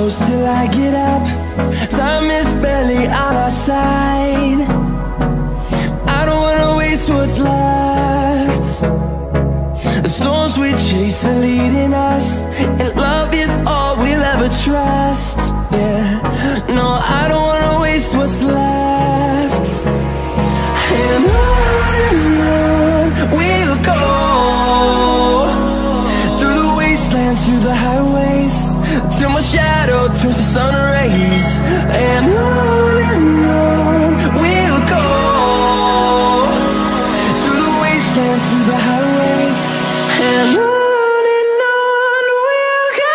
close till I get up. Time is barely on our side. I don't wanna waste what's left. The storms we chase are leading us, and love is all we'll ever trust. Yeah, no, I don't wanna waste what's left. And on we'll go, through the wastelands, through the highways, till my shadow turns to sun rays. And on we'll go, through the wastelands, through the highways, and on we'll go.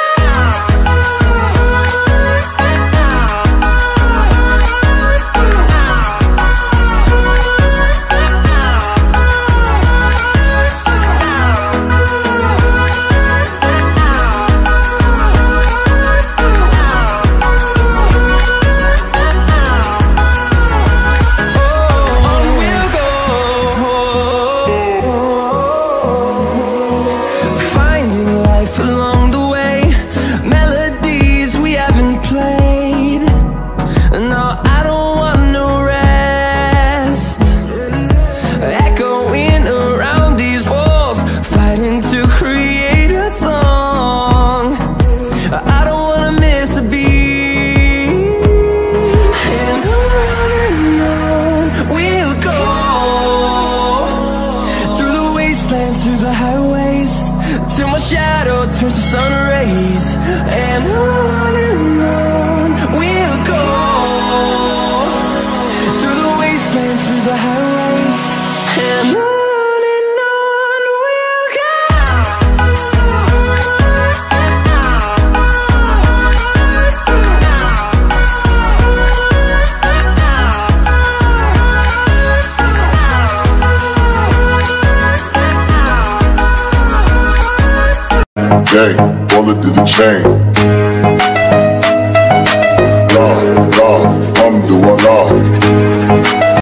Through the highways, till my shadow turns to sun rays. And on we'll go, through the wastelands, through the highways, and on we'll go. Gang, bullet to the chain. Allah, Allah, alhamdulillah.